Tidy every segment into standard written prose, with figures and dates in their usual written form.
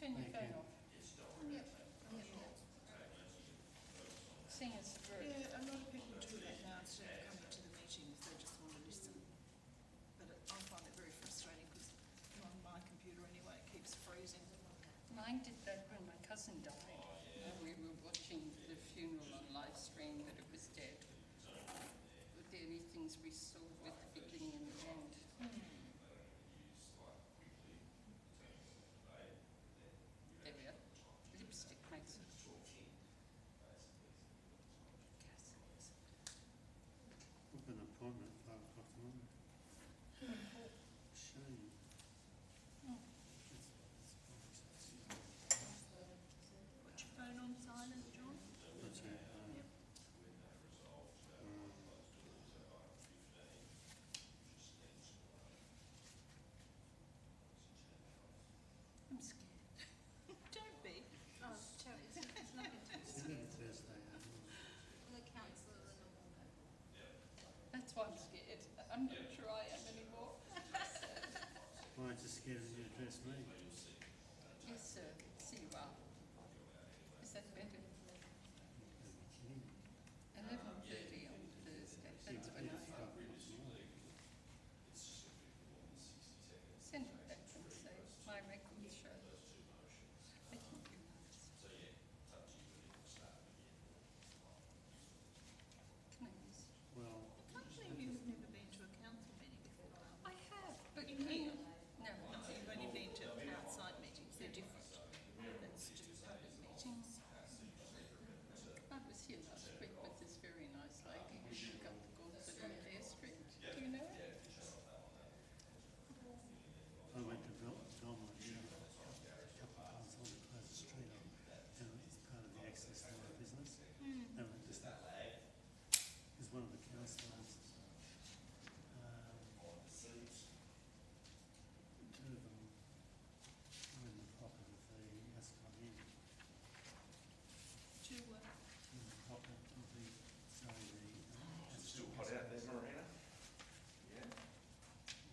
Turn your Thank phone you. off. Sing us through. Yeah, a lot of people do that now instead of coming to the meetings, they just want to listen. But I find it very frustrating because on my computer anyway, it keeps freezing. Mine did that when my cousin died. We were watching the funeral on live stream, but it was dead. But the only things we saw were the beginning and the end. There we are. Lipstick makes it. I've got an appointment at 5 o'clock tomorrow. Shame. Put your phone on silent, John. That's it. I'm scared. Don't be. Oh, Terry, it's nothing to It's only the Thursday. the council and all that. That's why I'm scared. I'm not sure I am anymore. Why aren't you scared when you address me? Yes, sir. See you are. Is that better? 11:30 on Thursday. That's when I send it back and say my record shows. I think you must. Can I use? Well, I can't believe you've never been to a council meeting before, Carl. I have, but In here? No, No, you've only been to outside meetings, they're different. That's just public meetings. I was here last week with this very nice lady who took up the gauntlet on Fair Street. Do you know her? I went to Belmont Shop a couple of times. I want to close the street up, and it's part of the access to my business. And I just because one of the councillors, two of them were in the pocket of the Ascot Inn. To, In the pocket of the, sorry, the Still hot out there, Marina? Yeah.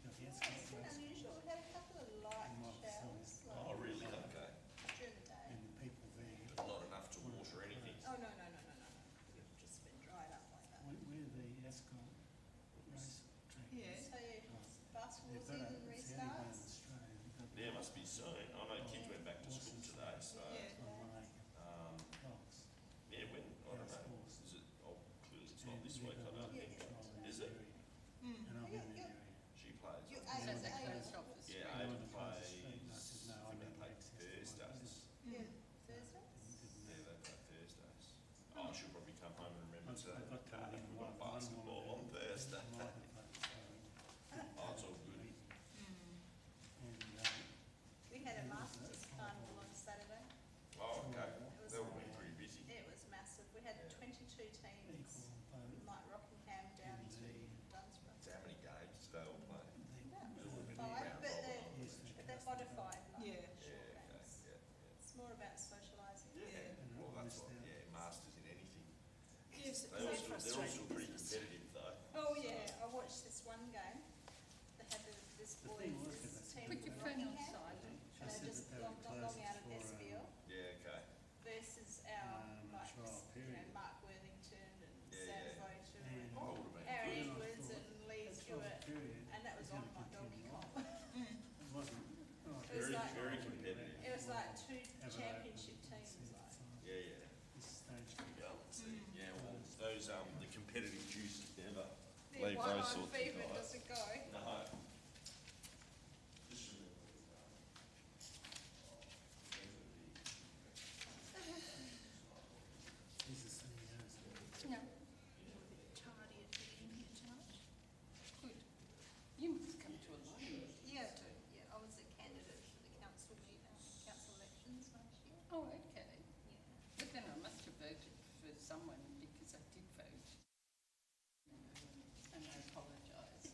got the It's Ascot a bit race unusual. We had a couple of light and my showers facilities. Oh, really? Okay. during the day. And the people there. Not enough to water anything. Oh, no. You've just been dried up like that. Where the Ascot race track Yeah. is. So basketball They've got season it's the only one in restarts. Australia. They've got There must be soon. I know kids went back to school today, so, Yeah. on 1 acre blocks. yeah, when, I don't know. Is it, oh, clearly it's not this week, I don't think. Is it? And I'm in that area. She plays. You I think. So the closed office. Yeah, I Ada want to close the street, plays, and I said, no, I I think don't they have play access to my business. Thursdays. Yeah, Thursday. Yeah, they play Thursdays. Oh, she'll probably come home and remember I to, got to it in we've got basketball on Thursday. Oh, it's all good. And We had a Masters carnival on Saturday. Oh, okay. It was, They were pretty busy. it was massive. We had 22 teams equal from vote. like Rockingham down to Dunsborough. How many games do they all play? Five, but Yes, they're modified like Yeah. short Yeah, okay, games. yeah. It's more about socialising. Yeah, And well, I that's missed what, out. yeah, masters in anything. Yes, it's They're very all frustrating. still pretty competitive though. Oh yeah, I watched this one game. They had this The boys, thing was this that team Put from your phone on Rockingham, silent. I and they said just that they long, were long, long closed out of for Espionne Yeah, okay. versus our like trial period. Mark Worthington and Yeah, Sam yeah. Voter And and Oh, would have been Aaron good. Edwards and Lee that 12 Stewart, period and that was is on gonna my doggy continue comp. It wasn't. Oh, It was Very, like- very competitive. It was like two Have it championship open, teams. see Like. the Yeah, yeah. This stage. Yeah, let's see. Yeah, well, those, the competitive juices never The leave white those line sorts of fever guys. doesn't go. No. He's the CEO. No, You're a bit tardy at getting here tonight. good. You must come to a line. Yeah, yeah. I was a candidate for the council council elections last year. Oh, okay. Yeah. But then I must have voted for someone because I did vote. And I apologise.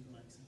who makes it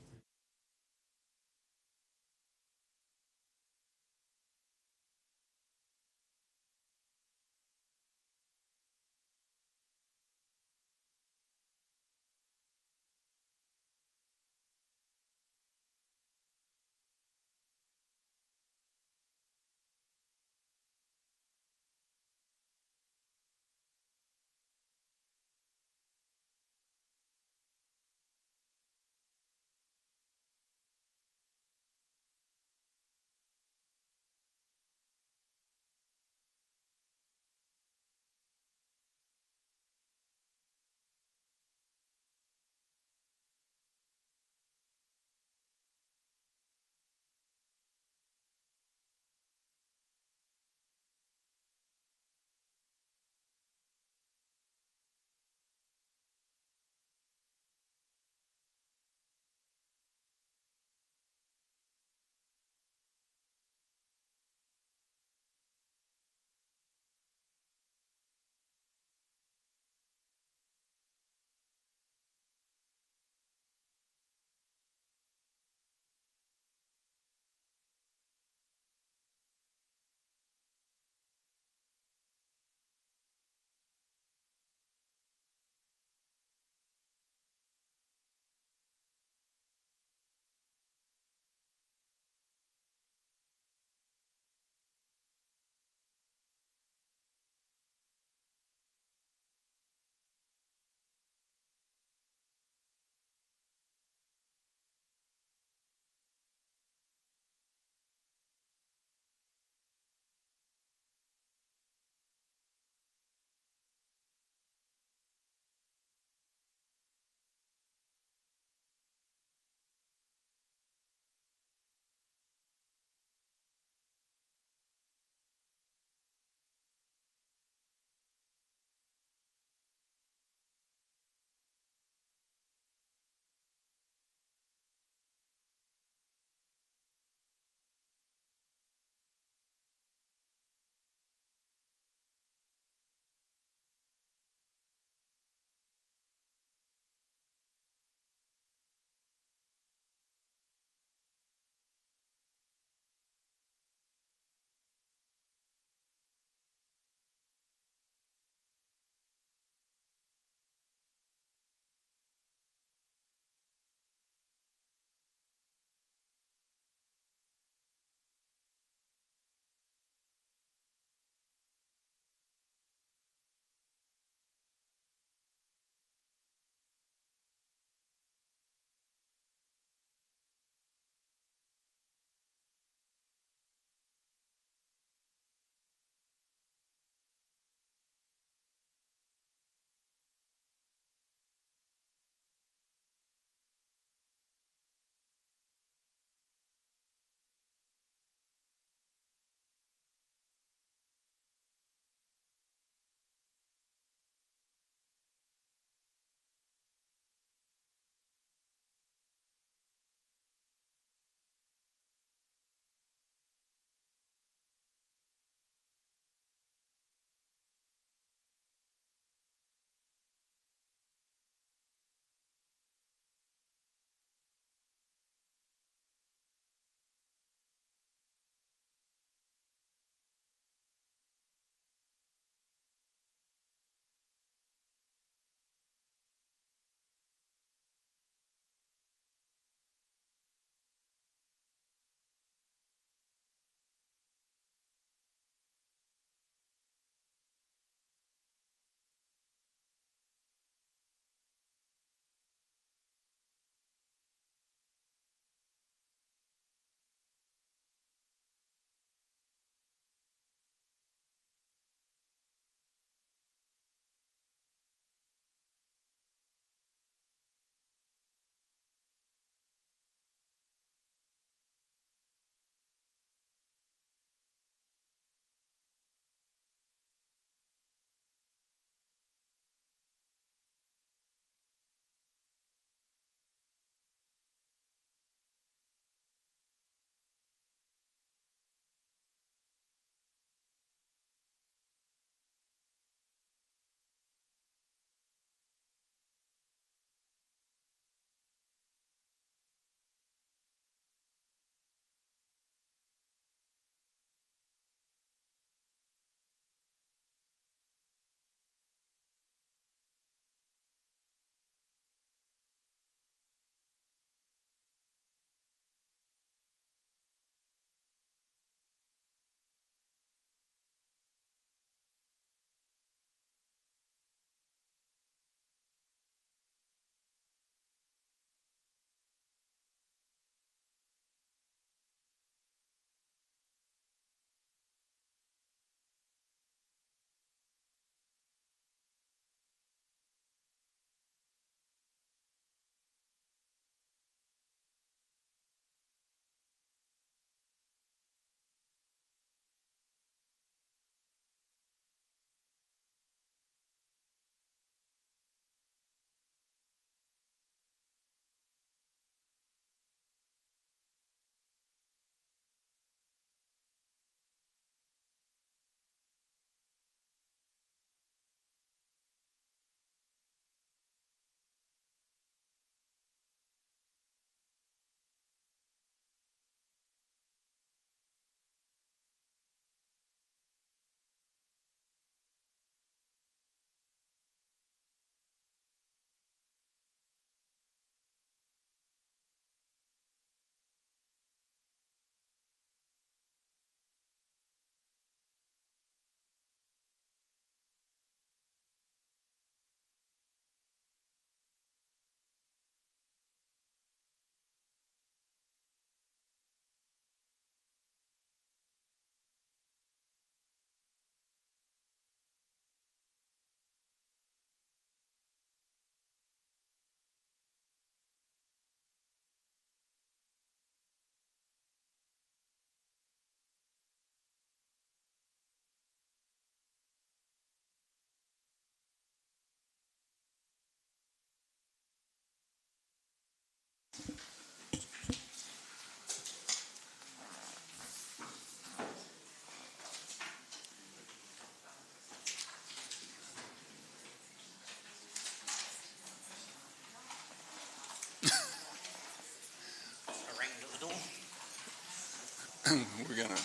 we're going to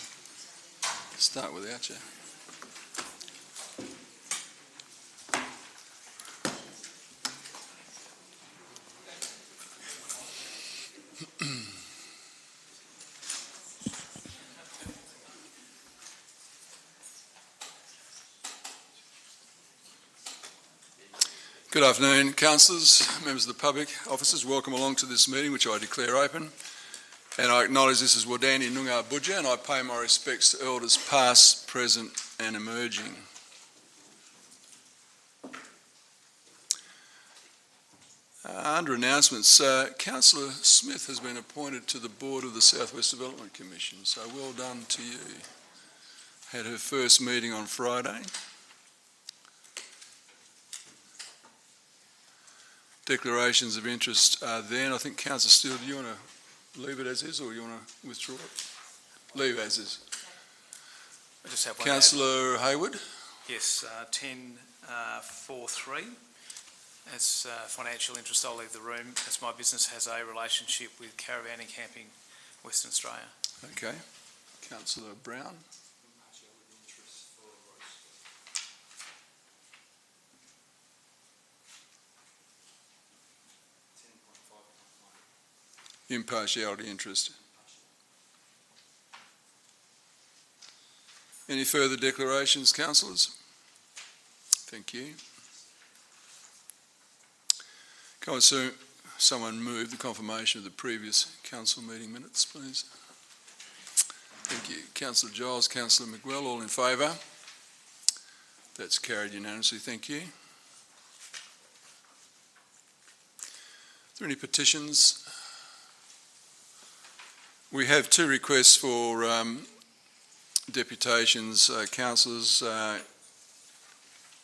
start without you. Good afternoon, councillors, members of the public, officers. Welcome along to this meeting, which I declare open. And I acknowledge this is Wadani Noongar Budja, and I pay my respects to elders past, present and emerging. Under announcements, Councillor Smith has been appointed to the board of the South West Development Commission, so well done to you. Had her first meeting on Friday. Declarations of interest are there, and I think Councillor Steele, do you want to leave it as is, or you want to withdraw it? Leave as is. I just have one. Councillor Hayward. Yes, 10.4.3. As financial interest, I'll leave the room as my business has a relationship with Caravanning Camping Western Australia. Okay. Councillor Brown. Impartiality interest. Any further declarations, councillors? Thank you. Can I someone move the confirmation of the previous council meeting minutes, please? Thank you. Councillor Giles, Councillor McWell, all in favour? That's carried unanimously. Thank you. Are there any petitions? We have two requests for deputations, councillors.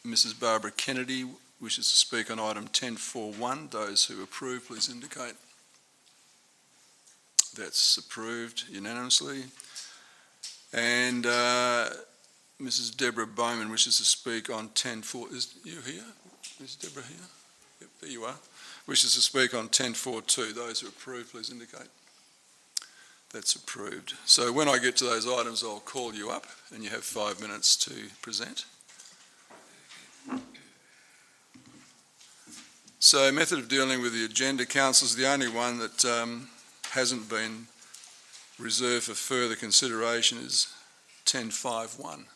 Mrs. Barbara Kennedy wishes to speak on item 10.4.1. Those who approve, please indicate. That's approved unanimously. And Mrs. Deborah Bowman wishes to speak on 10.4. Is you here? Is Deborah here? Yep, there you are. Wishes to speak on 10.4.2. Those who approve, please indicate. That's approved. So when I get to those items, I'll call you up and you have 5 minutes to present. So method of dealing with the agenda, councillors, the only one that hasn't been reserved for further consideration is 10.5.1.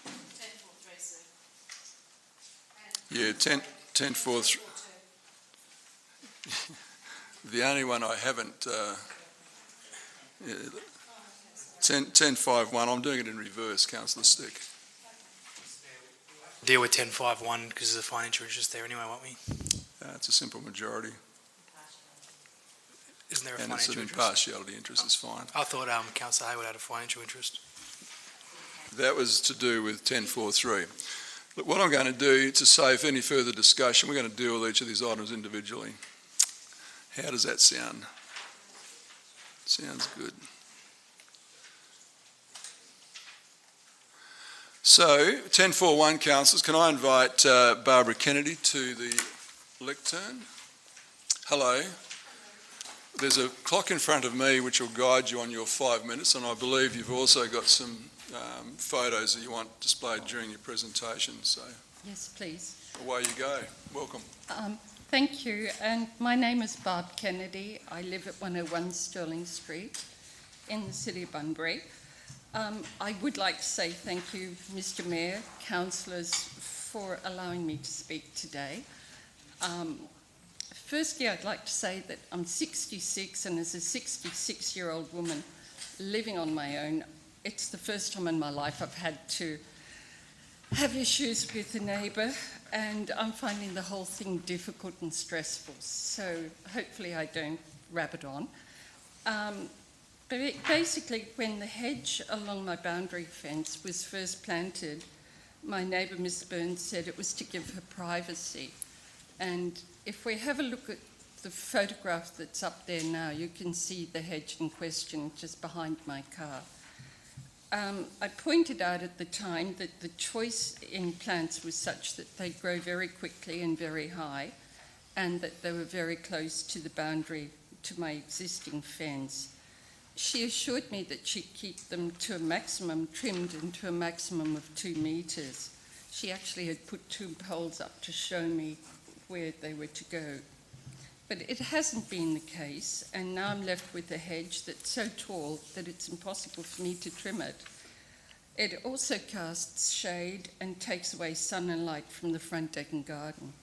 10.4.3, sir. Yeah, 10.4.3. The only one I haven't, 10.5.1, I'm doing it in reverse, Councillor Stick. Deal with 10.5.1 because there's a financial interest there anyway, won't we? It's a simple majority. Isn't there a And it's financial an interest? impartiality interest, is fine. I thought Councillor Hayward had a financial interest. That was to do with 10.4.3. Look, what I'm going to do to save any further discussion, we're going to deal with each of these items individually. How does that sound? Sounds good. So, 10.4.1, councillors, can I invite Barbara Kennedy to the lectern? Hello. There's a clock in front of me which will guide you on your 5 minutes, and I believe you've also got some photos that you want displayed during your presentation. So, Yes, please. away you go. Welcome. Thank you. And my name is Barb Kennedy. I live at 101 Stirling Street in the city of Bunbury. I would like to say thank you, Mr. Mayor, councillors, for allowing me to speak today. Firstly, I'd like to say that I'm 66, and as a 66-year-old woman living on my own, it's the first time in my life I've had to have issues with a neighbour, and I'm finding the whole thing difficult and stressful. So hopefully I don't rabbit on. But basically, when the hedge along my boundary fence was first planted, my neighbour, Miss Burns, said it was to give her privacy. And if we have a look at the photograph that's up there now, you can see the hedge in question just behind my car. I pointed out at the time that the choice in plants was such that they grow very quickly and very high, and that they were very close to the boundary to my existing fence. She assured me that she'd keep them to a maximum, trimmed into a maximum of 2 metres. She actually had put 2 poles up to show me where they were to go. But it hasn't been the case, and now I'm left with a hedge that's so tall that it's impossible for me to trim it. It also casts shade and takes away sun and light from the front deck and garden.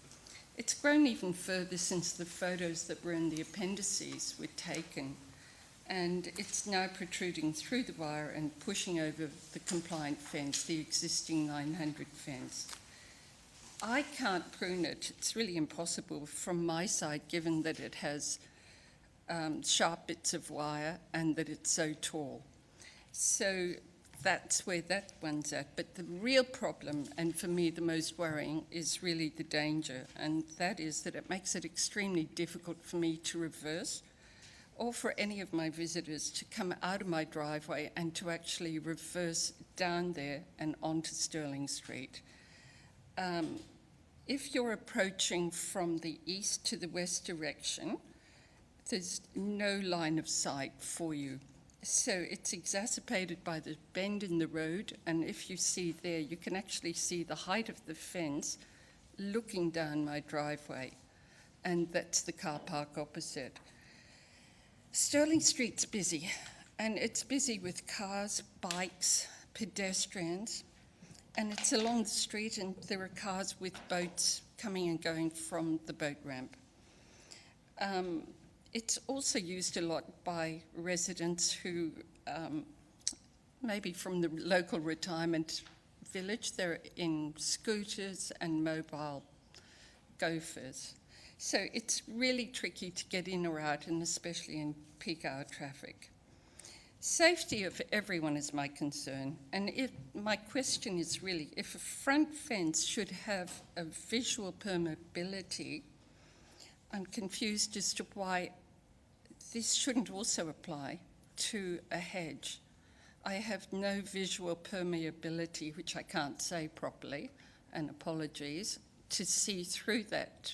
It's grown even further since the photos that were in the appendices were taken, and it's now protruding through the wire and pushing over the compliant fence, the existing 900 fence. I can't prune it. It's really impossible from my side, given that it has sharp bits of wire and that it's so tall. So that's where that one's at. But the real problem, and for me the most worrying, is really the danger, and that is that it makes it extremely difficult for me to reverse, or for any of my visitors to come out of my driveway and to actually reverse down there and onto Stirling Street. If you're approaching from the east to the west direction, there's no line of sight for you. So it's exacerbated by the bend in the road, and if you see there, you can actually see the height of the fence looking down my driveway, and that's the car park opposite. Stirling Street's busy, and it's busy with cars, bikes, pedestrians, and it's along the street, and there are cars with boats coming and going from the boat ramp. It's also used a lot by residents who, maybe from the local retirement village, they're in scooters and mobile gophers. So it's really tricky to get in or out, and especially in peak hour traffic. Safety of everyone is my concern, and my question is really, if a front fence should have a visual permeability, I'm confused as to why this shouldn't also apply to a hedge. I have no visual permeability, which I can't say properly, and apologies, to see through that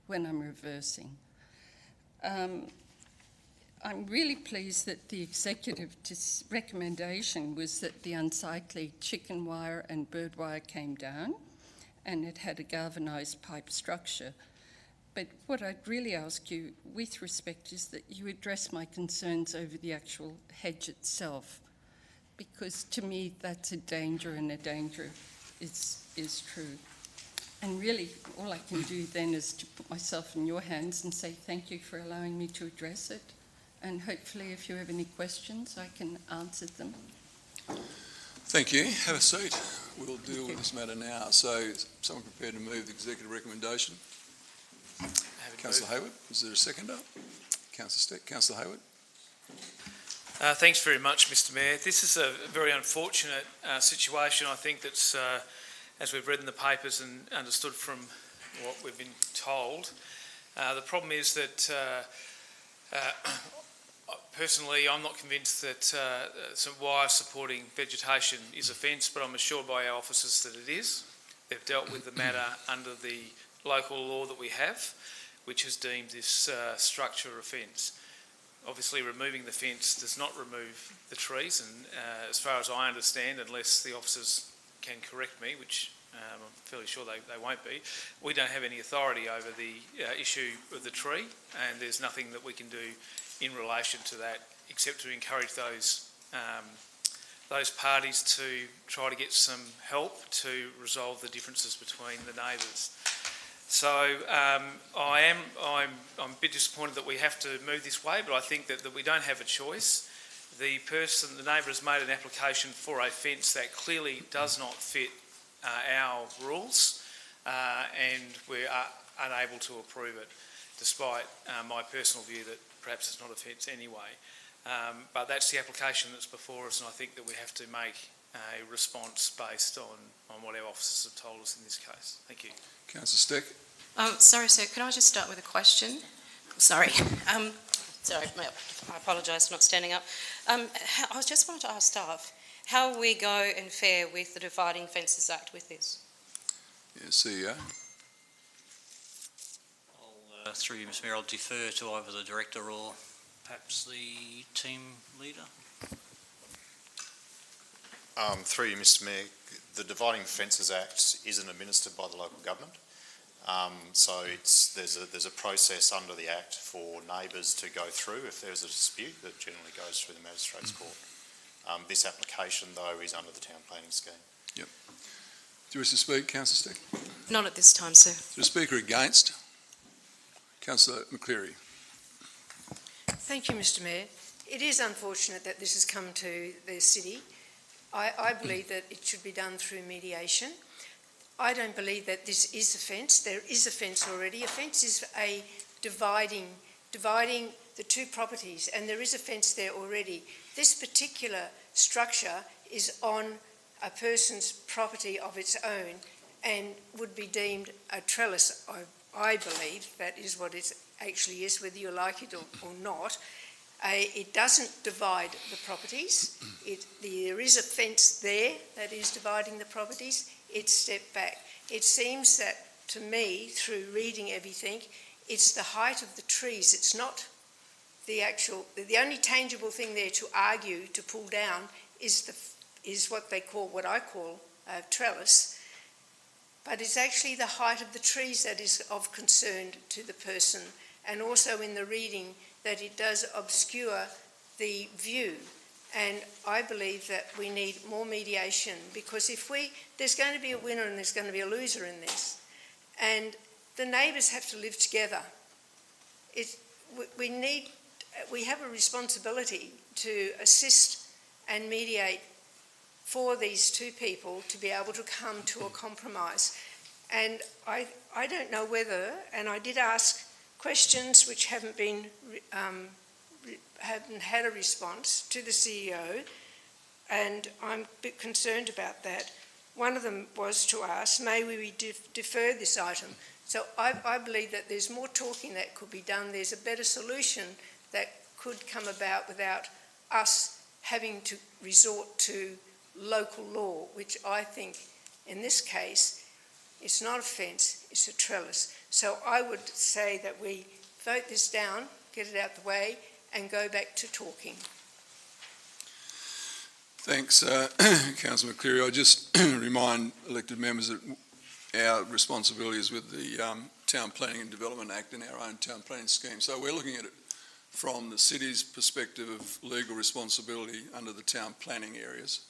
when I'm reversing. I'm really pleased that the executive recommendation was that the unsightly chicken wire and bird wire came down, and it had a galvanised pipe structure. But what I'd really ask you, with respect, is that you address my concerns over the actual hedge itself, because to me that's a danger, and a danger is true. And really, all I can do then is to put myself in your hands and say thank you for allowing me to address it. And hopefully, if you have any questions, I can answer them. Thank you. Have a seat. We'll deal with this matter now. So, is someone prepared to move the executive recommendation? Councillor Hayward, is there a seconder? Councillor Steck. Councillor Hayward. Thanks very much, Mr Mayor. This is a very unfortunate situation. I think that's, as we've read in the papers and understood from what we've been told, the problem is that personally, I'm not convinced that some wire supporting vegetation is a fence, but I'm assured by our officers that it is. They've dealt with the matter under the local law that we have, which has deemed this structure a fence. Obviously, removing the fence does not remove the trees, and as far as I understand, unless the officers can correct me, which I'm fairly sure they won't be, we don't have any authority over the issue of the tree, and there's nothing that we can do in relation to that, except to encourage those parties to try to get some help to resolve the differences between the neighbours. So I'm a bit disappointed that we have to move this way, but I think that we don't have a choice. The neighbour has made an application for a fence that clearly does not fit our rules, and we are unable to approve it, despite my personal view that perhaps it's not a fence anyway. But that's the application that's before us, and I think that we have to make a response based on what our officers have told us in this case. Thank you. Councillor Steck. Sorry, sir, could I just start with a question? Sorry. Sorry, I apologise for not standing up. I just wanted to ask staff, how will we go and fare with the Dividing Fences Act with this? Yeah, CEO. Through you, Mr Mayor, I'll defer to either the Director or Perhaps the team leader? Through you, Mr Mayor, the Dividing Fences Act isn't administered by the local government. So there's a process under the Act for neighbours to go through if there's a dispute that generally goes through the Magistrates Court. This application, though, is under the town planning scheme. Yep. Do you wish to speak, Councillor Steck? Not at this time, sir. Is there a speaker against? Councillor McCleary. Thank you, Mr Mayor. It is unfortunate that this has come to the city. I believe that it should be done through mediation. I don't believe that this is a fence. There is a fence already. A fence is a dividing the two properties, and there is a fence there already. This particular structure is on a person's property of its own and would be deemed a trellis. I believe that is what it actually is, whether you like it or not. It doesn't divide the properties. There is a fence there that is dividing the properties. It's stepped back. It seems that, to me, through reading everything, it's the height of the trees. It's not the only tangible thing there to argue, to pull down, is what I call a trellis. But it's actually the height of the trees that is of concern to the person, and also in the reading that it does obscure the view. And I believe that we need more mediation, because there's going to be a winner and there's going to be a loser in this. And the neighbours have to live together. We have a responsibility to assist and mediate for these two people to be able to come to a compromise. And I don't know whether, and I did ask questions which haven't had a response to the CEO, and I'm a bit concerned about that. One of them was to ask, may we defer this item? So I believe that there's more talking that could be done. There's a better solution that could come about without us having to resort to local law, which I think in this case it's not a fence, it's a trellis. So I would say that we vote this down, get it out the way, and go back to talking. Thanks, Councillor McCleary. I just remind elected members that our responsibility is with the Town Planning and Development Act and our own town planning scheme. So we're looking at it from the city's perspective of legal responsibility under the town planning areas.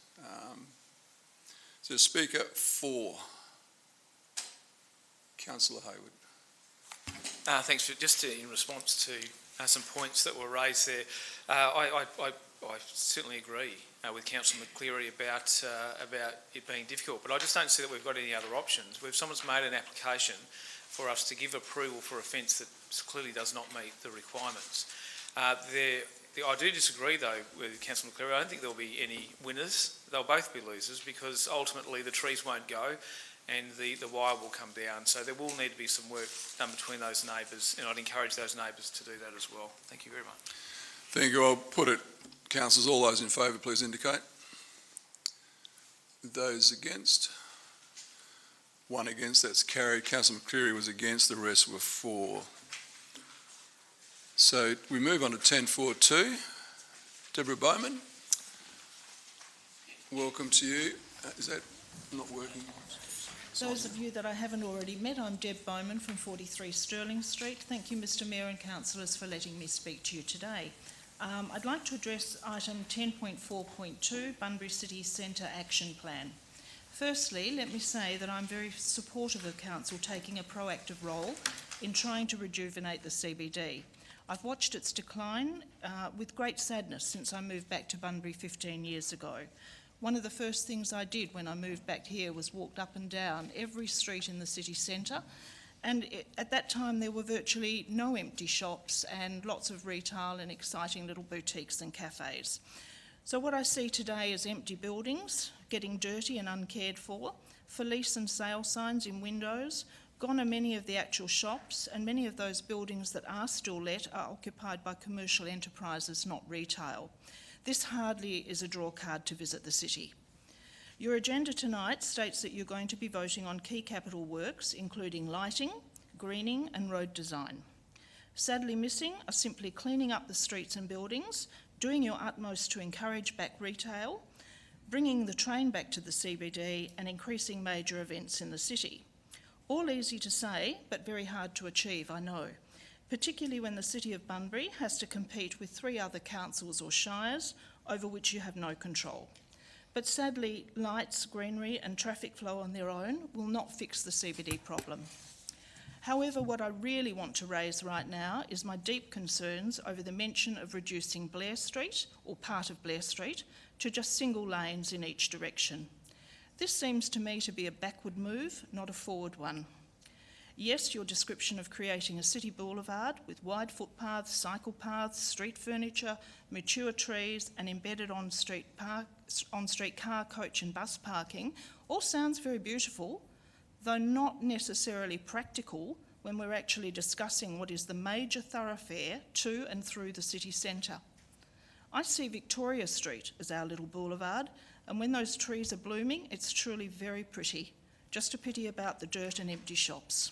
So speaker for Councillor Hayward. Thanks. Just in response to some points that were raised there, I certainly agree with Councillor McCleary about it being difficult, but I just don't see that we've got any other options. If someone's made an application for us to give approval for a fence that clearly does not meet the requirements, I do disagree though with Councillor McCleary. I don't think there'll be any winners. They'll both be losers, because ultimately the trees won't go and the wire will come down. So there will need to be some work done between those neighbours, and I'd encourage those neighbours to do that as well. Thank you very much. Thank you. I'll put it. Councillors, all those in favour, please indicate. Those against? One against, that's carried. Councillor McCleary was against, the rest were for. So we move on to 10.4.2. Deborah Bowman, welcome to you. Is that not working? Those of you that I haven't already met, I'm Deb Bowman from 43 Stirling Street. Thank you, Mr Mayor and councillors, for letting me speak to you today. I'd like to address item 10.4.2, Bunbury City Centre Action Plan. Firstly, let me say that I'm very supportive of council taking a proactive role in trying to rejuvenate the CBD. I've watched its decline with great sadness since I moved back to Bunbury 15 years ago. One of the first things I did when I moved back here was walked up and down every street in the city centre, and at that time there were virtually no empty shops and lots of retail and exciting little boutiques and cafes. So what I see today is empty buildings, getting dirty and uncared for lease and sale signs in windows. Gone are many of the actual shops, and many of those buildings that are still let are occupied by commercial enterprises, not retail. This hardly is a draw card to visit the city. Your agenda tonight states that you're going to be voting on key capital works, including lighting, greening and road design. Sadly missing are simply cleaning up the streets and buildings, doing your utmost to encourage back retail, bringing the train back to the CBD and increasing major events in the city. All easy to say, but very hard to achieve, I know, particularly when the City of Bunbury has to compete with 3 other councils or shires over which you have no control. But sadly, lights, greenery and traffic flow on their own will not fix the CBD problem. However, what I really want to raise right now is my deep concerns over the mention of reducing Blair Street, or part of Blair Street, to just single lanes in each direction. This seems to me to be a backward move, not a forward one. Yes, your description of creating a city boulevard with wide footpaths, cycle paths, street furniture, mature trees and embedded on-street car, coach and bus parking all sounds very beautiful, though not necessarily practical when we're actually discussing what is the major thoroughfare to and through the city centre. I see Victoria Street as our little boulevard, and when those trees are blooming, it's truly very pretty. Just a pity about the dirt and empty shops.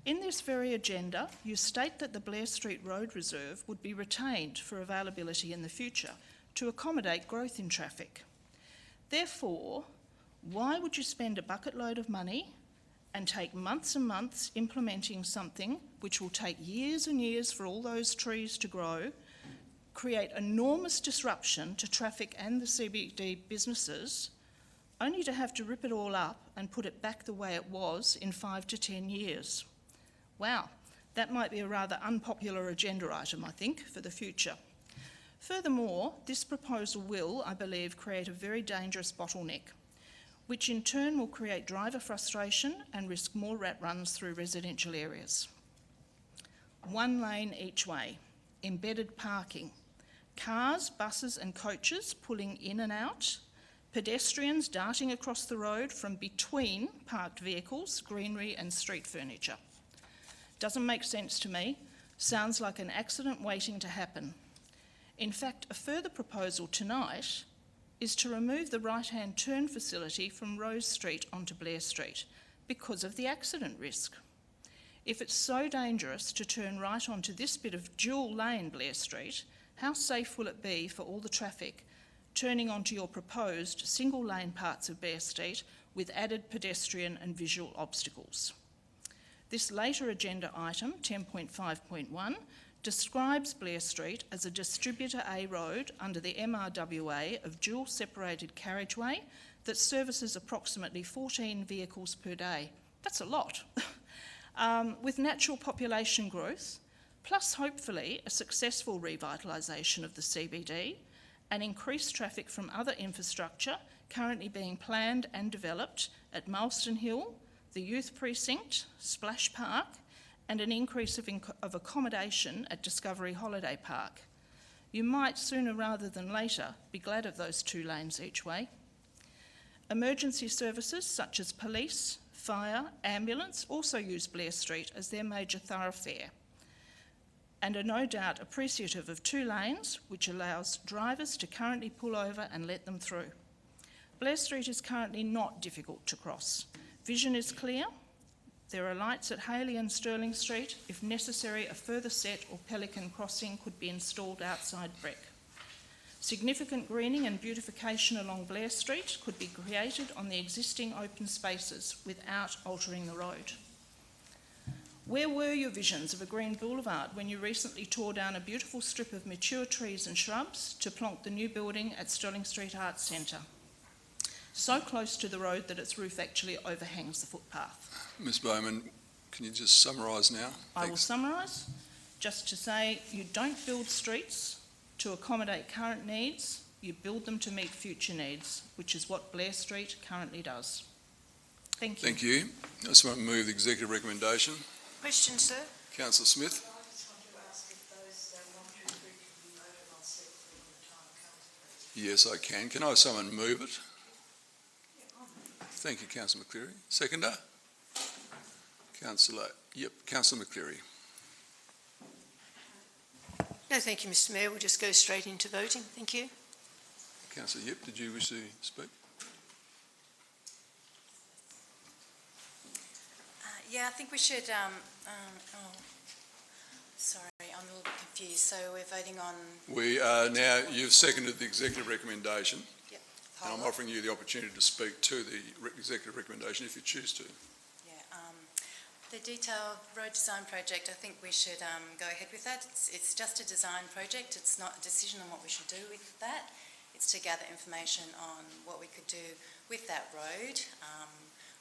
In this very agenda, you state that the Blair Street Road Reserve would be retained for availability in the future to accommodate growth in traffic. Therefore, why would you spend a bucket load of money and take months and months implementing something which will take years and years for all those trees to grow, create enormous disruption to traffic and the CBD businesses, only to have to rip it all up and put it back the way it was in 5 to 10 years? Wow, that might be a rather unpopular agenda item, I think, for the future. Furthermore, this proposal will, I believe, create a very dangerous bottleneck, which in turn will create driver frustration and risk more rat runs through residential areas. 1 lane each way, embedded parking, cars, buses and coaches pulling in and out, pedestrians darting across the road from between parked vehicles, greenery and street furniture. Doesn't make sense to me, sounds like an accident waiting to happen. In fact, a further proposal tonight is to remove the right-hand turn facility from Rose Street onto Blair Street because of the accident risk. If it's so dangerous to turn right onto this bit of dual lane Blair Street, how safe will it be for all the traffic turning onto your proposed single lane parts of Blair Street with added pedestrian and visual obstacles? This later agenda item, 10.5.1, describes Blair Street as a Distributor A road under the MRWA of dual separated carriageway that services approximately 14 vehicles per day. That's a lot. With natural population growth, plus hopefully a successful revitalisation of the CBD and increased traffic from other infrastructure currently being planned and developed at Marston Hill, the Youth Precinct, Splash Park, and an increase of accommodation at Discovery Holiday Park. You might sooner rather than later be glad of those 2 lanes each way. Emergency services such as police, fire, ambulance also use Blair Street as their major thoroughfare and are no doubt appreciative of 2 lanes, which allows drivers to currently pull over and let them through. Blair Street is currently not difficult to cross. Vision is clear. There are lights at Haley and Stirling Street. If necessary, a further set or Pelican crossing could be installed outside Breck. Significant greening and beautification along Blair Street could be created on the existing open spaces without altering the road. Where were your visions of a green boulevard when you recently tore down a beautiful strip of mature trees and shrubs to plonk the new building at Stirling Street Arts Centre? So close to the road that its roof actually overhangs the footpath. Ms Bowman, can you just summarise now? I will summarise just to say you don't build streets to accommodate current needs, you build them to meet future needs, which is what Blair Street currently does. Thank you. Thank you. I just want to move the executive recommendation. Question, sir? Councillor Smith. I just want to ask if those 1, 2, 3 can be voted on separately when the time comes, please. Yes, I can. Can I have someone move it? Thank you, Councillor McCleary. Seconder? Councillor McCleary. No, thank you, Mr Mayor. We'll just go straight into voting. Thank you. Councillor Yip, did you wish to speak? Yeah, I think we should Sorry, I'm a little bit confused. So we're voting on... We are now, you've seconded the executive recommendation, Yep. and I'm offering you the opportunity to speak to the executive recommendation if you choose to. Yeah, the detailed road design project, I think we should go ahead with that. It's just a design project. It's not a decision on what we should do with that. It's to gather information on what we could do with that road.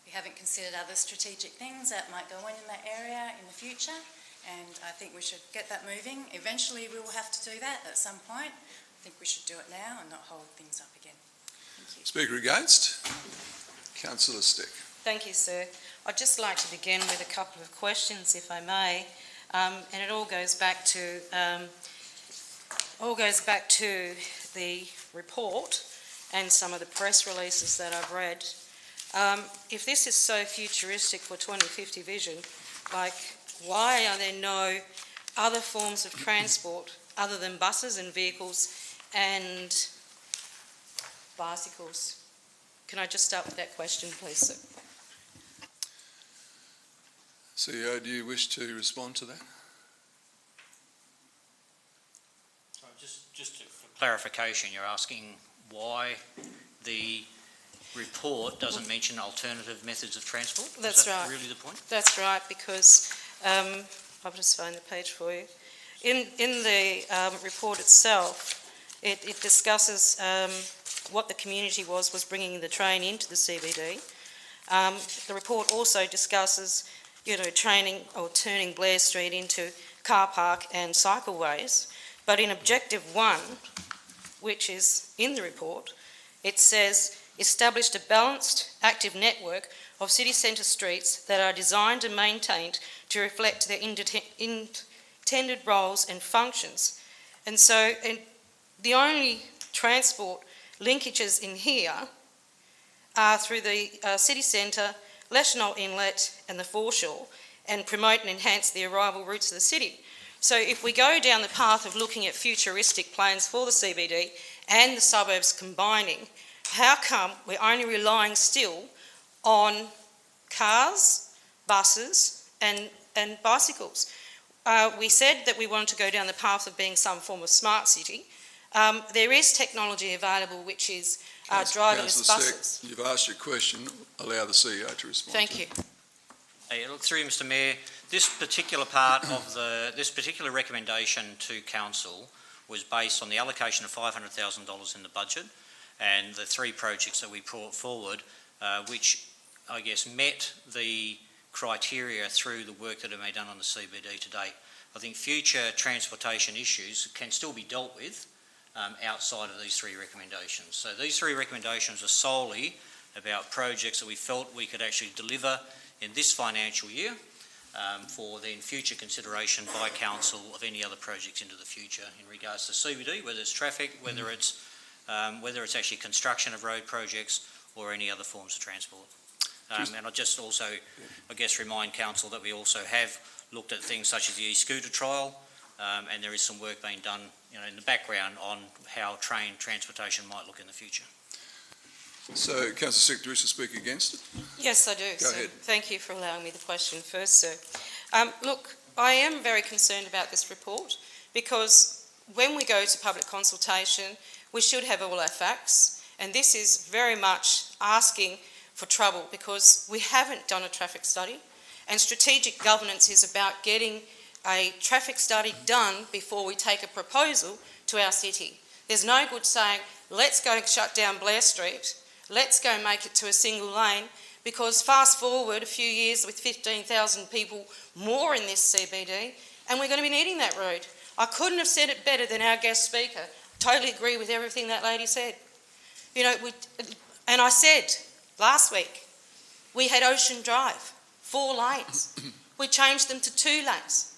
We haven't considered other strategic things that might go on in that area in the future, and I think we should get that moving. Eventually we will have to do that at some point. I think we should do it now and not hold things up again. Thank you. Speaker against? Councillor Stick. Thank you, sir. I'd just like to begin with a couple of questions, if I may, and it all goes back to the report and some of the press releases that I've read. If this is so futuristic for 2050 vision, like, why are there no other forms of transport other than buses and vehicles and bicycles? Can I just start with that question, please, sir? CEO, do you wish to respond to that? Just for clarification, you're asking why the report doesn't mention alternative methods of transport? That's Is that right. really the point? That's right, because I'll just find the page for you. In the report itself, it discusses what the community was bringing the train into the CBD. The report also discusses, training or turning Blair Street into car park and cycleways. But in Objective 1, which is in the report, it says, established a balanced, active network of city centre streets that are designed and maintained to reflect their intended roles and functions. And so the only transport linkages in here are through the city centre, Leschenault Inlet and the foreshore, and promote and enhance the arrival routes of the city. So if we go down the path of looking at futuristic plans for the CBD and the suburbs combining, how come we're only relying still on cars, buses and bicycles? We said that we wanted to go down the path of being some form of smart city. There is technology available which is driverless buses. You've asked your question. Allow the CEO to respond. Thank you. Through you, Mr Mayor, this particular recommendation to Council was based on the allocation of $500,000 in the budget and the three projects that we brought forward, which I guess met the criteria through the work that have been done on the CBD to date. I think future transportation issues can still be dealt with outside of these three recommendations. So these three recommendations are solely about projects that we felt we could actually deliver in this financial year for then future consideration by Council of any other projects into the future in regards to CBD, whether it's traffic, whether it's actually construction of road projects or any other forms of transport. And I'll just also, I guess, remind Council that we also have looked at things such as the e-scooter trial, and there is some work being done in the background on how train transportation might look in the future. So, Councillor Stick, do you wish to speak against it? Yes, I do. Go ahead. Thank you for allowing me the question first, sir. Look, I am very concerned about this report because when we go to public consultation, we should have all our facts, and this is very much asking for trouble because we haven't done a traffic study, and strategic governance is about getting a traffic study done before we take a proposal to our city. There's no good saying, let's go shut down Blair Street, let's go make it to a single lane, because fast forward a few years with 15,000 people more in this CBD, and we're going to be needing that road. I couldn't have said it better than our guest speaker. Totally agree with everything that lady said. And I said last week, we had Ocean Drive, 4 lanes. We changed them to 2 lanes.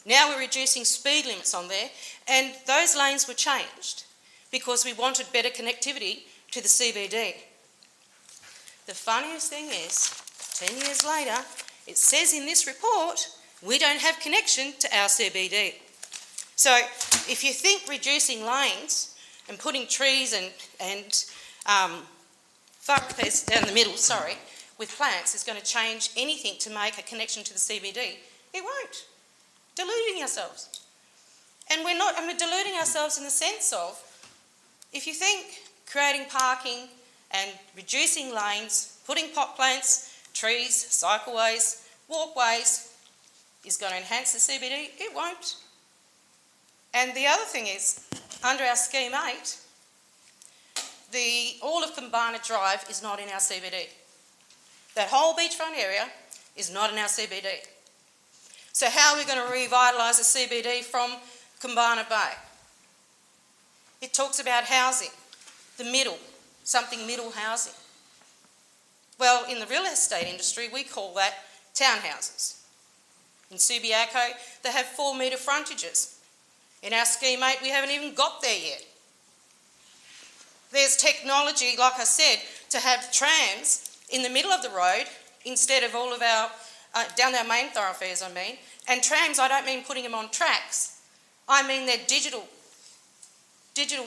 Now we're reducing speed limits on there, and those lanes were changed because we wanted better connectivity to the CBD. The funniest thing is, 10 years later, it says in this report, we don't have connection to our CBD. So if you think reducing lanes and putting trees and thoroughfares down the middle, with plants is going to change anything to make a connection to the CBD, it won't. deluding ourselves. And we're deluding ourselves in the sense of, if you think creating parking and reducing lanes, putting pot plants, trees, cycleways, walkways is going to enhance the CBD, it won't. And the other thing is, under our Scheme 8, all of Kambana Drive is not in our CBD. That whole beachfront area is not in our CBD. So how are we going to revitalise the CBD from Kambana Bay? It talks about housing, the middle, something middle housing. Well, in the real estate industry, we call that townhouses. In Subiaco, they have 4-metre frontages. In our Scheme 8, we haven't even got there yet. There's technology, like I said, to have trams in the middle of the road instead of all of our, down our main thoroughfares, I mean. And trams, I don't mean putting them on tracks. I mean they're digital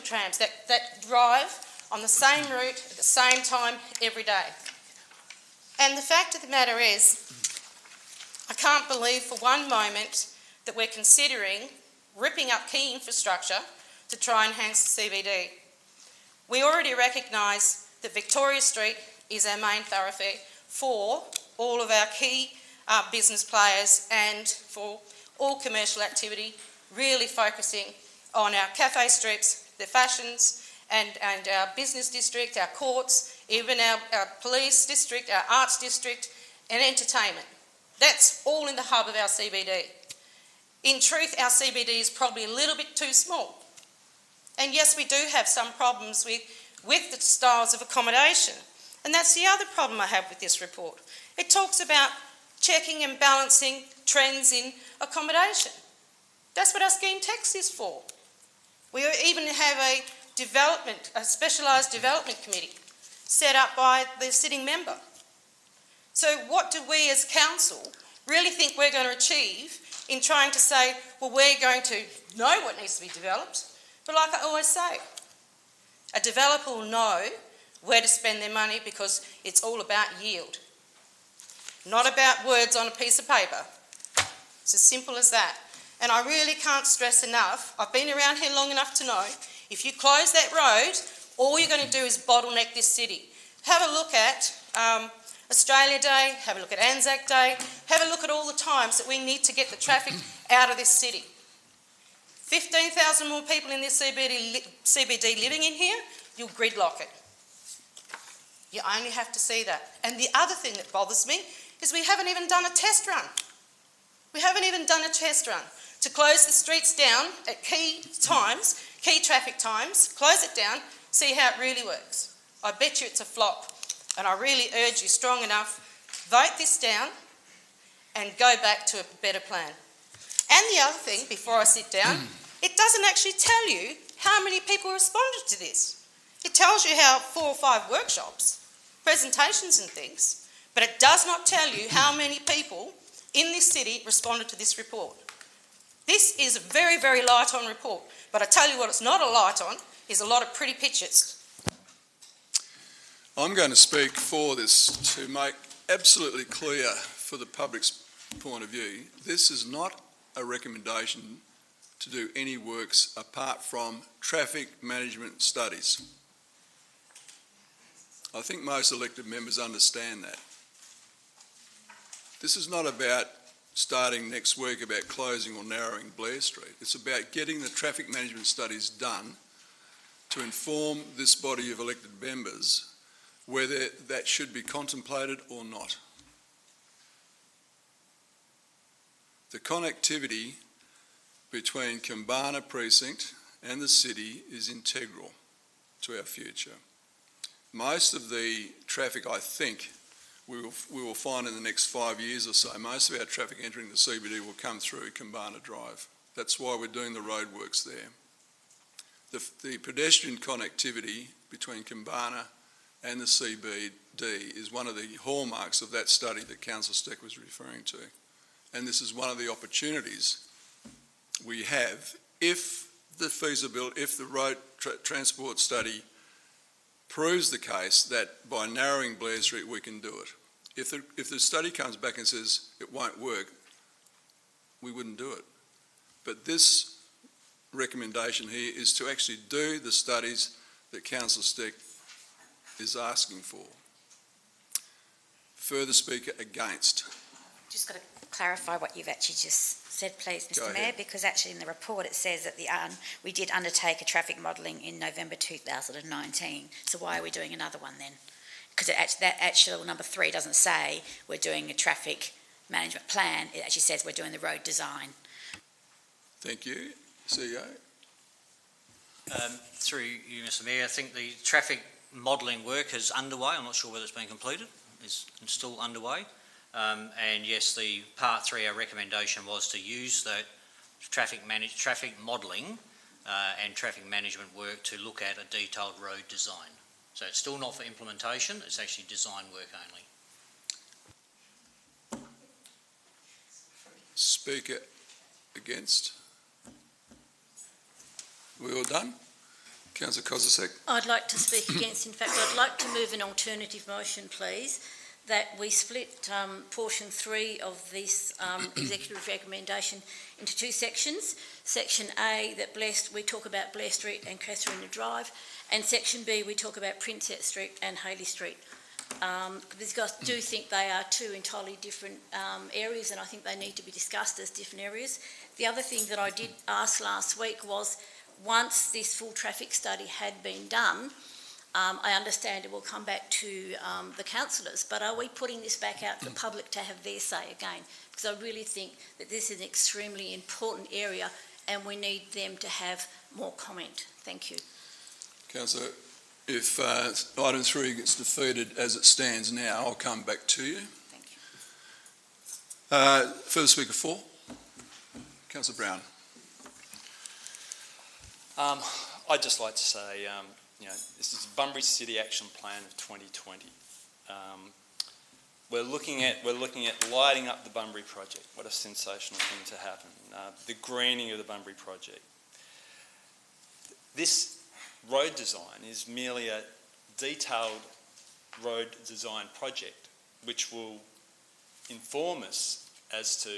trams that drive on the same route at the same time every day. And the fact of the matter is, I can't believe for one moment that we're considering ripping up key infrastructure to try and enhance the CBD. We already recognise that Victoria Street is our main thoroughfare for all of our key business players and for all commercial activity, really focusing on our cafe strips, the fashions, and our business district, our courts, even our police district, our arts district, and entertainment. That's all in the hub of our CBD. In truth, our CBD is probably a little bit too small. And yes, we do have some problems with the styles of accommodation. And that's the other problem I have with this report. It talks about checking and balancing trends in accommodation. That's what our scheme text is for. We even have a specialised development committee set up by the sitting member. So what do we as council really think we're going to achieve in trying to say, well, we're going to know what needs to be developed? But like I always say, a developer will know where to spend their money because it's all about yield, not about words on a piece of paper. It's as simple as that. And I really can't stress enough, I've been around here long enough to know, if you close that road, all you're going to do is bottleneck this city. Have a look at Australia Day, have a look at Anzac Day, have a look at all the times that we need to get the traffic out of this city. 15,000 more people in this CBD living in here, you'll gridlock it. You only have to see that. And the other thing that bothers me is we haven't even done a test run. We haven't even done a test run to close the streets down at key times, key traffic times, close it down, see how it really works. I bet you it's a flop. And I really urge you strong enough, vote this down and go back to a better plan. And the other thing, before I sit down, it doesn't actually tell you how many people responded to this. It tells you how 4 or 5 workshops, presentations and things, but it does not tell you how many people in this city responded to this report. This is a very, very light on report, but I tell you what it's not a light on is a lot of pretty pictures. I'm going to speak for this to make absolutely clear for the public's point of view. This is not a recommendation to do any works apart from traffic management studies. I think most elected members understand that. This is not about starting next week about closing or narrowing Blair Street. It's about getting the traffic management studies done to inform this body of elected members whether that should be contemplated or not. The connectivity between Kambana Precinct and the city is integral to our future. Most of the traffic, I think, we will find in the next 5 years or so, most of our traffic entering the CBD will come through Kambana Drive. That's why we're doing the roadworks there. The pedestrian connectivity between Kambana and the CBD is one of the hallmarks of that study that Councillor Steck was referring to. And this is one of the opportunities we have if the road transport study proves the case that by narrowing Blair Street we can do it. If the study comes back and says it won't work, we wouldn't do it. But this recommendation here is to actually do the studies that Councillor Steck is asking for. Further speaker against. Just got to clarify what you've actually just said, please, Go Mr Mayor, ahead. because actually in the report it says that we did undertake a traffic modelling in November 2019. So why are we doing another one then? Because that actual number 3 doesn't say we're doing a traffic management plan. It actually says we're doing the road design. Thank you. CEO. Through you, Mr Mayor, I think the traffic modelling work is underway. I'm not sure whether it's been completed. It's still underway. And yes, the part 3, our recommendation was to use the traffic modelling and traffic management work to look at a detailed road design. So it's still not for implementation, it's actually design work only. Speaker against. We all done? Councillor Kozisek. I'd like to speak against. In fact, I'd like to move an alternative motion, please, that we split portion 3 of this executive recommendation into 2 sections. Section A, that we talk about Blair Street and Catharina Drive, and Section B, we talk about Princess Street and Hayley Street. Because I do think they are 2 entirely different areas, and I think they need to be discussed as different areas. The other thing that I did ask last week was, once this full traffic study had been done, I understand it will come back to the councillors, but are we putting this back out to the public to have their say again? Because I really think that this is an extremely important area and we need them to have more comment. Thank you. Councillor, if item 3 gets defeated as it stands now, I'll come back to you. Thank you. Further speaker 4. Councillor Brown. I'd just like to say, this is Bunbury City Action Plan of 2020. We're looking at lighting up the Bunbury project. What a sensational thing to happen. The greening of the Bunbury project. This road design is merely a detailed road design project which will inform us as to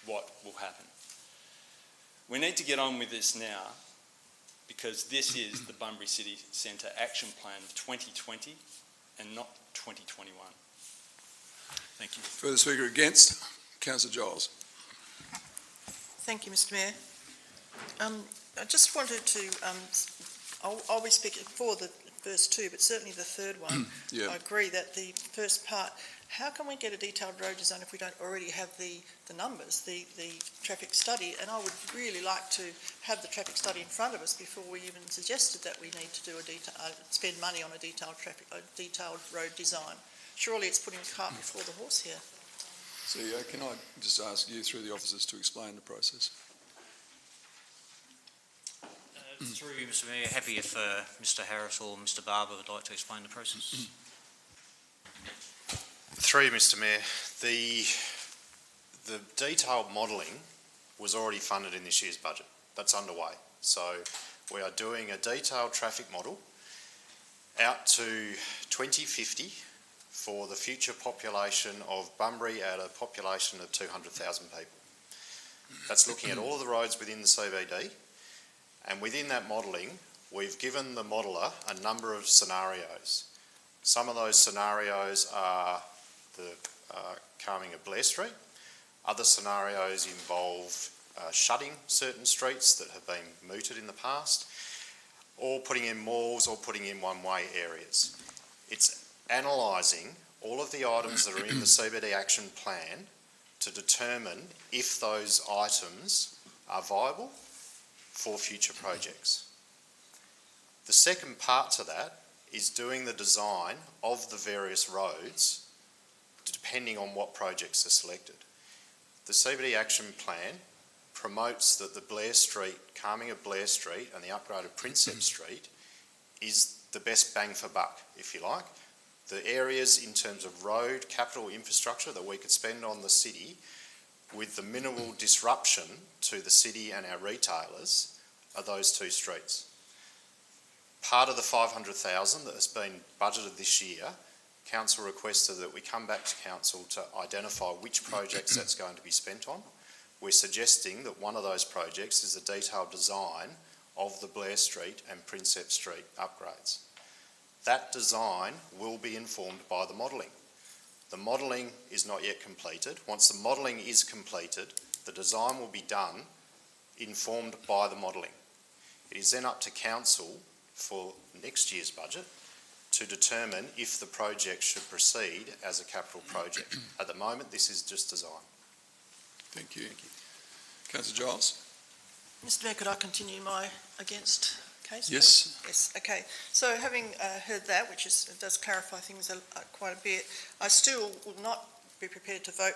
what will happen. We need to get on with this now, because this is the Bunbury City Centre Action Plan of 2020 and not 2021. Thank you. Further speaker against. Councillor Giles. Thank you, Mr Mayor. I just wanted to, I'll be speaking for the first 2, but certainly the third one. Yeah. I agree that the first part, how can we get a detailed road design if we don't already have the numbers, the traffic study? And I would really like to have the traffic study in front of us before we even suggested that we need to do spend money on a detailed road design. Surely it's putting the cart before the horse here. CEO, can I just ask you through the officers to explain the process? Through you, Mr Mayor, happy if Mr Harris or Mr Barber would like to explain the process. Through you, Mr Mayor, the detailed modelling was already funded in this year's budget. That's underway. So we are doing a detailed traffic model out to 2050 for the future population of Bunbury at a population of 200,000 people. That's looking at all of the roads within the CBD, and within that modelling we've given the modeller a number of scenarios. Some of those scenarios are the calming of Blair Street. Other scenarios involve shutting certain streets that have been mooted in the past, or putting in malls or putting in one-way areas. It's analysing all of the items that are in the CBD action plan to determine if those items are viable for future projects. The second part to that is doing the design of the various roads depending on what projects are selected. The CBD action plan promotes that the Blair Street, calming of Blair Street and the upgrade of Princep Street is the best bang for buck, if you like. The areas in terms of road, capital infrastructure that we could spend on the city with the minimal disruption to the city and our retailers are those 2 streets. Part of the 500,000 that has been budgeted this year, Council requested that we come back to Council to identify which projects that's going to be spent on. we're suggesting that one of those projects is a detailed design of the Blair Street and Prinsep Street upgrades. That design will be informed by the modelling. The modelling is not yet completed. Once the modelling is completed, the design will be done, informed by the modelling. It is then up to council for next year's budget to determine if the project should proceed as a capital project. At the moment, this is just design. Thank you. Councillor Giles? Mr Mayor, could I continue my against case? Yes. Please? Yes, okay. So having heard that, which does clarify things quite a bit, I still would not be prepared to vote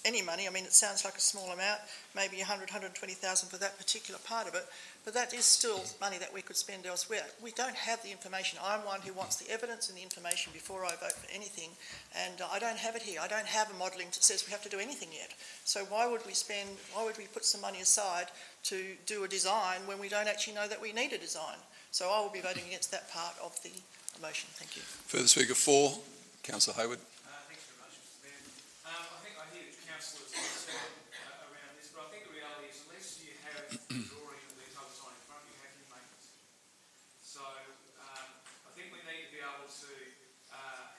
any money. I mean, it sounds like a small amount, maybe 100, 120,000 for that particular part of it, but that is still money that we could spend elsewhere. We don't have the information. I'm one who wants the evidence and the information before I vote for anything, and I don't have it here. I don't have a modelling that says we have to do anything yet. So why would we put some money aside to do a design when we don't actually know that we need a design? So I will be voting against that part of the motion. Thank you. Further speaker 4, Councillor Hayward. Thanks very much, Mr Mayor. I think I hear councillors around this, but I think the reality is unless you have the drawing and the detailed design in front of you, how can you make a decision? So I think we need to be able to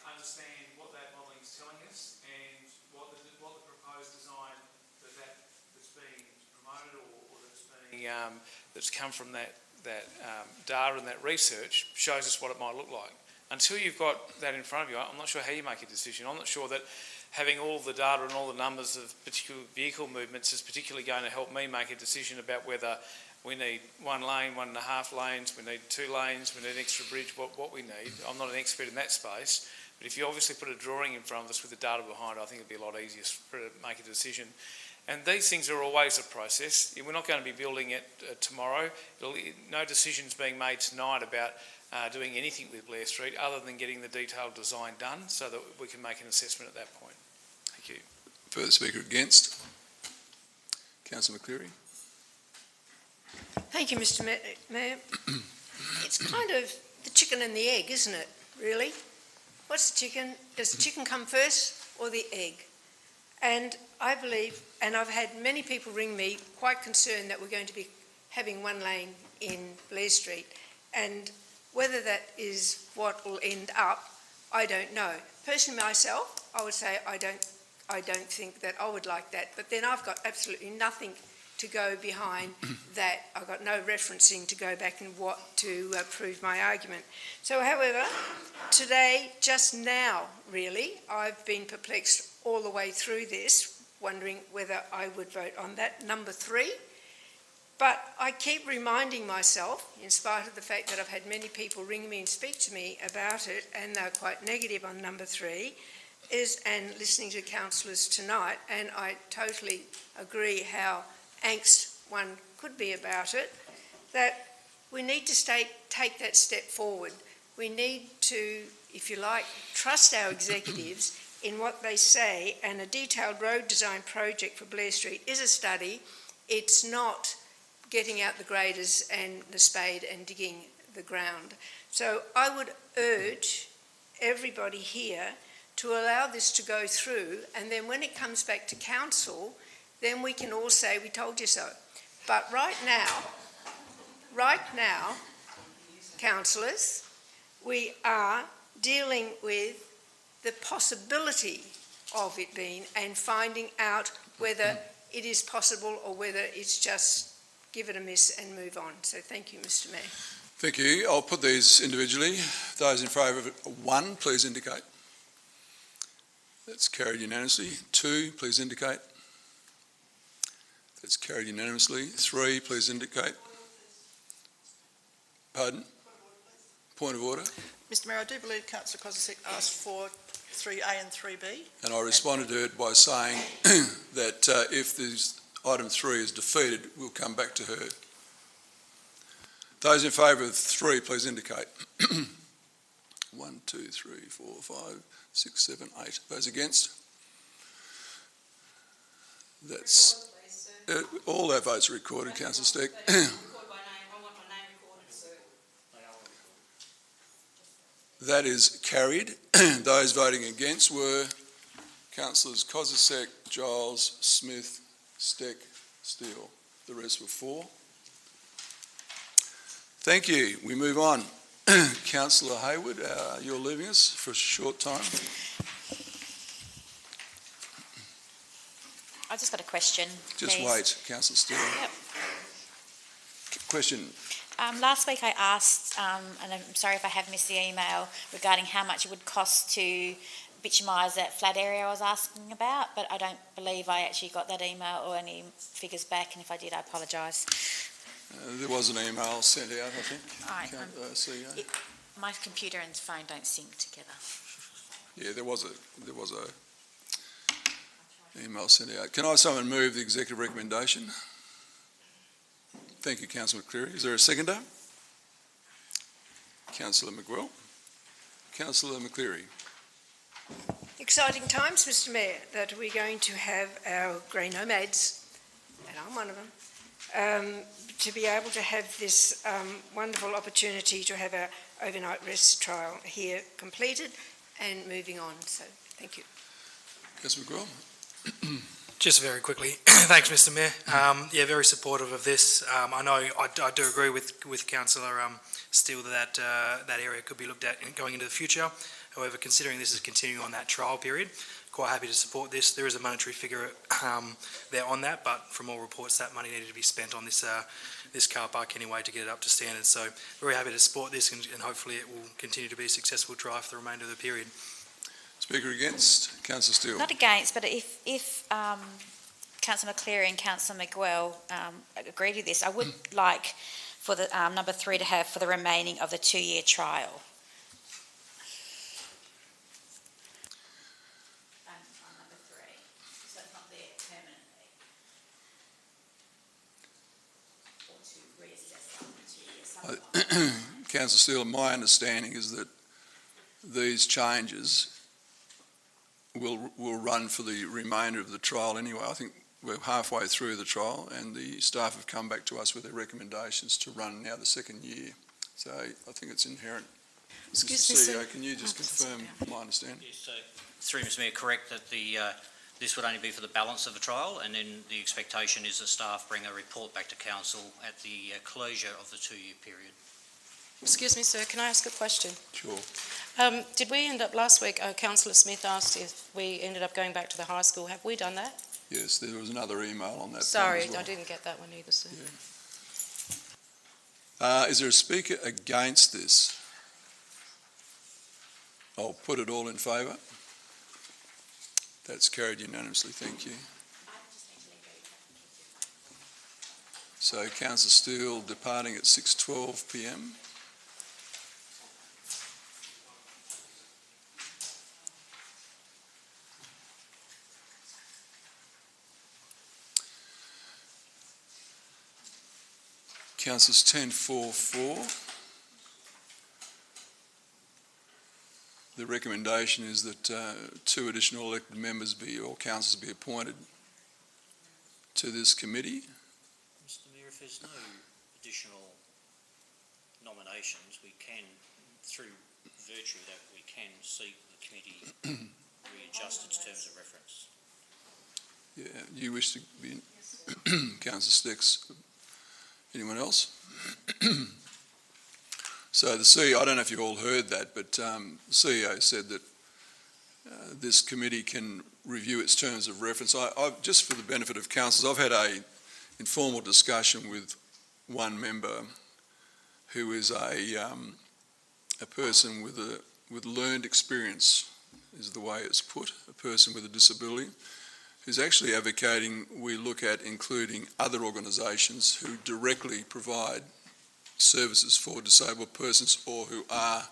understand what that modelling is telling us and what the proposed design that's being promoted or that's being that's come from that data and that research shows us what it might look like. Until you've got that in front of you, I'm not sure how you make a decision. I'm not sure that having all the data and all the numbers of particular vehicle movements is particularly going to help me make a decision about whether we need 1 lane, 1.5 lanes, we need 2 lanes, we need an extra bridge, what we need. I'm not an expert in that space, but if you obviously put a drawing in front of us with the data behind it, I think it'd be a lot easier for to make a decision. And these things are always a process. We're not going to be building it tomorrow. No decision's being made tonight about doing anything with Blair Street other than getting the detailed design done so that we can make an assessment at that point. Thank you. Further speaker against? Councillor McCleary. Thank you, Mr Mayor. It's kind of the chicken and the egg, isn't it, really? What's the chicken? Does the chicken come first or the egg? And I believe, and I've had many people ring me quite concerned that we're going to be having 1 lane in Blair Street, and whether that is what will end up, I don't know. Personally myself, I would say I don't think that I would like that, but then I've got absolutely nothing to go behind that. I've got no referencing to go back and prove my argument. So however, today, just now really, I've been perplexed all the way through this, wondering whether I would vote on that, number 3. But I keep reminding myself, in spite of the fact that I've had many people ring me and speak to me about it, and they're quite negative on number 3, and listening to councillors tonight, and I totally agree how angst one could be about it, that we need to take that step forward. We need to, if you like, trust our executives in what they say, and a detailed road design project for Blair Street is a study. It's not getting out the graders and the spade and digging the ground. So I would urge everybody here to allow this to go through, and then when it comes back to council, then we can all say, we told you so. But right now, councillors, we are dealing with the possibility of it being and finding out whether it is possible or whether it's just give it a miss and move on. So thank you, Mr Mayor. Thank you. I'll put these individually. Those in favour of 1, please indicate. That's carried unanimously. 2, please indicate. That's carried unanimously. 3, please indicate. Pardon? Point of order. Mr Mayor, I do believe Councillor Kozisek asked for 3A and 3B. And I responded to it by saying that if this item 3 is defeated, we'll come back to her. Those in favour of 3, please indicate. 1, 2, 3, 4, 5, 6, 7, 8. Those against? That's all our votes are recorded, Councillor Steck. That is carried. Those voting against were Councillors Kozisek, Giles, Smith Steck, Steele. The rest were 4. Thank you. We move on. Councillor Hayward, you're leaving us for a short time. I just got a question. Just please. wait, Councillor Steele. Yep. Question. Last week I asked, and I'm sorry if I have missed the email, regarding how much it would cost to bitumise that flat area I was asking about, but I don't believe I actually got that email or any figures back, and if I did, I apologise. There was an email sent out, I think. Right, CEO. My computer and phone don't sync together. Yeah, there was a email sent out. Can I have someone move the executive recommendation? Thank you, Councillor McCleary. Is there a seconder? Councillor McGwell. Councillor McCleary. Exciting times, Mr Mayor, that we're going to have our grey nomads, and I'm one of them, to be able to have this wonderful opportunity to have our overnight rest trial here completed and moving on. So, thank you. Councillor McGwell. Just very quickly, thanks, Mr Mayor. Yeah, very supportive of this. I know I do agree with Councillor Steele that that area could be looked at going into the future. However, considering this is continuing on that trial period, quite happy to support this. There is a monetary figure there on that, but from all reports, that money needed to be spent on this this car park anyway to get it up to standard. So, very happy to support this, and hopefully it will continue to be a successful trial for the remainder of the period. Speaker against, Councillor Steele. Not against, but if Councillor McCleary and Councillor McGwell agree to this, I would like for the number 3 to have for the remaining of the 2-year trial. On number 3, so it's not there permanently. Or to reassess after 2 years. Councillor Steele, my understanding is that these changes will run for the remainder of the trial anyway. I think we're halfway through the trial and the staff have come back to us with their recommendations to run now the 2nd year. So I think it's inherent. Excuse Mr. me, CEO, sir. can you just confirm my understanding? Yes, so through Mr Mayor, correct that this would only be for the balance of the trial, and then the expectation is that staff bring a report back to council at the closure of the 2-year period. Excuse me, sir, can I ask a question? Sure. Did we end up last week, Councillor Smith asked if we ended up going back to the high school. Have we done that? Yes, there was another email on that. Sorry, as well. I didn't get that one either, sir. Yeah. Is there a speaker against this? I'll put it all in favour. That's carried unanimously, thank you. So Councillor Steele departing at 6:12 p.m. Councillors 1044. The recommendation is that 2 additional elected members or councillors be appointed to this committee. Mr Mayor, if there's no additional nominations, we can, through virtue of that, we can seek the committee readjust its terms of reference. Yeah, you wish to be Councillor Sticks. Anyone else? So the CEO, I don't know if you all heard that, but the CEO said that this committee can review its terms of reference. I've, just for the benefit of councillors, I've had a informal discussion with one member who is a person with learned experience, is the way it's put, a person with a disability, who's actually advocating we look at including other organisations who directly provide services for disabled persons or who are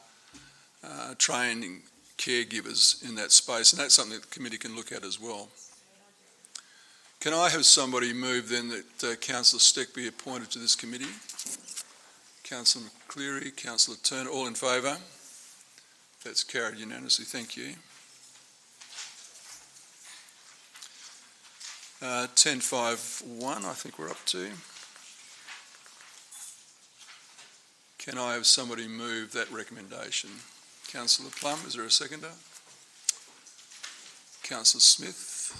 training caregivers in that space, and that's something that the committee can look at as well. Can I have somebody move then that Councillor Steck be appointed to this committee? Councillor McCleary, Councillor Turner, all in favour? That's carried unanimously, thank you. 1051, I think we're up to. Can I have somebody move that recommendation? Councillor Plum, is there a seconder? Councillor Smith,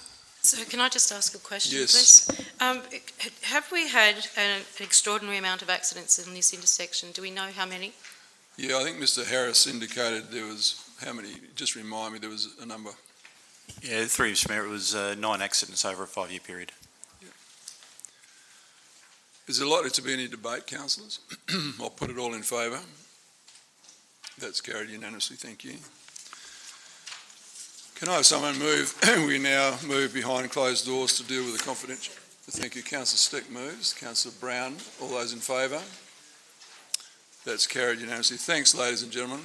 So can I just ask a question, Yes. please? Have we had an extraordinary amount of accidents in this intersection? Do we know how many? Yeah, I think Mr Harris indicated there was, how many, just remind me, there was a number. Yeah, through Mr Mayor, it was 9 accidents over a 5-year period. Is there likely to be any debate, councillors? I'll put it all in favour. That's carried unanimously, thank you. Can I have someone move, we now move behind closed doors to deal with the confidential. Thank you, Councillor Stick moves, Councillor Brown, all those in favour? That's carried unanimously. Thanks, ladies and gentlemen.